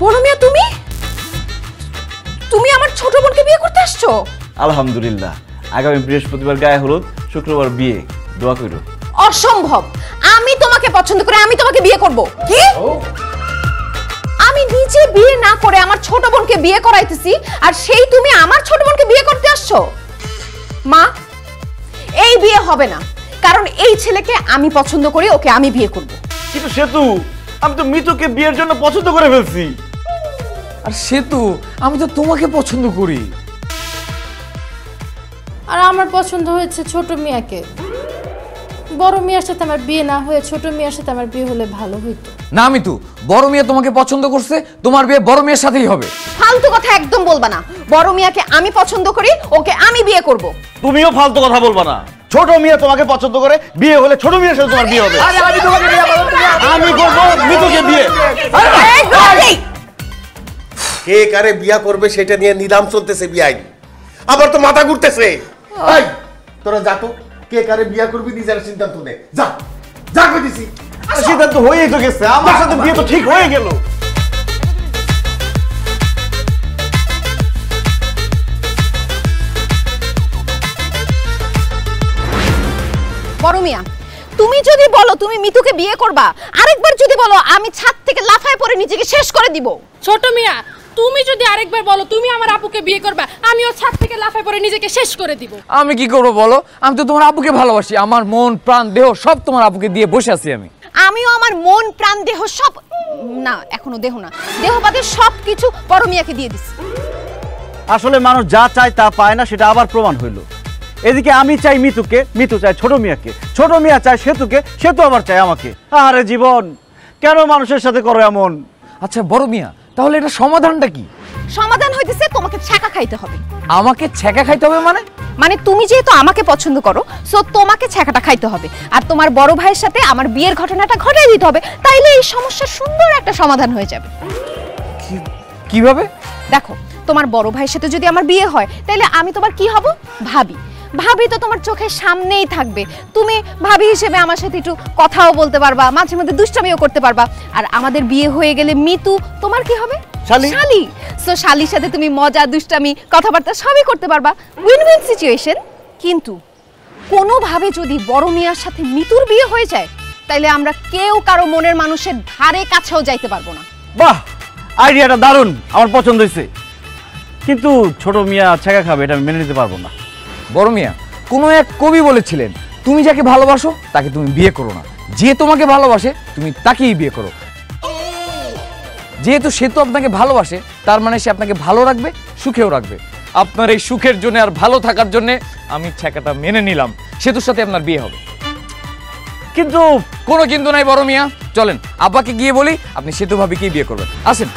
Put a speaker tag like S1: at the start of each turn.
S1: বড় মিয়া তুমি তুমি আমার ছোট বোনকে বিয়ে করতে আসছো?
S2: আলহামদুলিল্লাহ, আগামী বৃহস্পতিবার গায়ে হলুদ, শুক্রবার বিয়ে, দোয়া করো।
S1: অসম্ভব, আমি তোমাকে পছন্দ করে আমি তোমাকে বিয়ে করব। কি? আমি নিজে বিয়ে না করে আমার ছোট বোনকে বিয়ে করাইতেছি, আর সেই তুমি আমার ছোট বোনকে বিয়ে করতে আসছো? মা, এই বিয়ে হবে না, কারণ এই ছেলেকে আমি পছন্দ করি, ওকে আমি বিয়ে করব।
S2: কিন্তু সেতু, আমি তো মিতুকে বিয়ের জন্য পছন্দ করে ফেলছি।
S3: আর সেতু, আমি তো তোমাকে পছন্দ করি।
S4: আর আমার পছন্দ হয়েছে ছোট মিয়াকে। বড় মিয়ার সাথে আমার বিয়ে না হয়ে ছোট মিয়ার সাথে আমার বিয়ে হলে ভালো হইতো।
S3: না মিতু, বড় মিয়া তোমাকে পছন্দ করছে, তোমার বিয়ে বড় মিয়ার সাথেই হবে।
S1: ফালতু কথা একদম বলবা না। বড় মিয়াকে আমি পছন্দ করি, ওকে আমি বিয়ে করব।
S2: তুমিও ফালতু কথা বলবা না। ছোট মিয়া তোমাকে পছন্দ করে, বিয়ে হলে ছোট মিয়ার সাথে তোমার বিয়ে হবে।
S3: আরে আমি তোমাকে বিয়ে করব,
S2: আমি করব মিতুকে বিয়ে।
S5: কে কারে বিয়া করবে সেটা নিয়ে নিলাম চলতেছে বিয়াই। আবার তো মাথা ঘুরতেছে। এই তোরা যা তো, কে কারে বিয়া করবি নিজের সিদ্ধান্ত নে। যা যা কইতেছি।
S2: সিদ্ধান্ত হয়েই তো গেছে, আমার সাথে বিয়ে তো ঠিক হয়ে গেল।
S1: বড় মিয়া, তুমি যদি বলো তুমি মিতুকে বিয়ে করবা, আরেকবার যদি বলো আমি ছাদ থেকে লাফায় পড়ে নিজেকে শেষ করে দিব।
S4: ছোট মিয়া, তুমি যদি আরেকবার বলো তুমি আমার আপুকে বিয়ে করবে, আমিও ছাদ থেকে লাফায় পড়ে নিজেকে শেষ করে দিব।
S3: আমি কি করবো বলো? আমি তো তোমার আপুকে ভালোবাসি, আমার মন প্রাণ দেহ সব তোমার আপুকে দিয়ে বসে আছি আমি।
S1: আমিও আমার মন প্রাণ দেহ সব, না এখনো দেহ না, দেহ বাদে সবকিছু বড় মিয়াকে দিয়ে দিছি।
S2: আসলে মানুষ যা চায় তা পায় না, সেটা আবার প্রমাণ হইল। এদিকে আমি চাই মিতুকে, মিতু চায় ছোট মিয়াকে, ছোট মিয়া চায় সেতুকে, সেতু আবার চায় আমাকে। আরে জীবন, কেন মানুষের সাথে করো এমন?
S3: আচ্ছা বড় মিয়া, তাহলে এটা সমাধানটা কি?
S1: সমাধান হইতেছে তোমাকে ছ্যাঁকা খাইতে হবে।
S3: আমাকে ছ্যাঁকা খাইতে হবে মানে?
S1: মানে তুমি যেহেতু আমাকে পছন্দ করো, সো তোমাকে ছ্যাঁকাটা খাইতে হবে, আর তোমার বড় ভাইয়ের সাথে আমার বিয়ের ঘটনাটা ঘটাই দিতে হবে। তাইলে এই সমস্যার সুন্দর একটা সমাধান হয়ে যাবে।
S3: কিভাবে?
S1: দেখো, তোমার বড় ভাইয়ের সাথে যদি আমার বিয়ে হয়, তাহলে আমি তোমার কি হব? ভাবি। ভাবি তো তোমার চোখের সামনেই থাকবে, তুমি ভাবি হিসেবে আমার সাথে একটু কথাও বলতে পারবা, মাঝে মধ্যে দুষ্টামিও করতে পারবা। আর আমাদের বিয়ে হয়ে গেলে মিতু তোমার কি হবে?
S2: শালি।
S1: শালি। সো শালির সাথে তুমি মজা, দুষ্টামি, কথাবার্তা সবই করতে পারবা, উইন উইন সিচুয়েশন। কিন্তু কোনোভাবে যদি বড় মিয়ার সাথে মিতুর বিয়ে হয়ে যায়, তাইলে আমরা কেউ কারো মনের মানুষের ধারে কাছেও যাইতে পারবো না।
S2: বাহ, আইডিয়াটা দারুণ, আমার পছন্দ হয়েছে। কিন্তু ছোট মিয়া ছ্যাঁকা খাবে, এটা আমি মেনে নিতে পারবো না।
S3: বড় মিয়া, কোনো এক কবি বলেছিলেন, তুমি যাকে ভালোবাসো তাকে তুমি বিয়ে করো না, যে তোমাকে ভালোবাসে তুমি তাকেই বিয়ে করো। যেহেতু সে তো আপনাকে ভালোবাসে, তার মানে সে আপনাকে ভালো রাখবে, সুখেও রাখবে। আপনার এই সুখের জন্য আর ভালো থাকার জন্য আমি ছ্যাঁকাটা মেনে নিলাম, সেতুর সাথে আপনার বিয়ে হবে।
S2: কিন্তু
S3: কোনো কিন্তু নাই বড় মিয়া, চলেন আব্বাকে গিয়ে বলি আপনি সেতু ভাবিকেই বিয়ে করবেন। আসেন।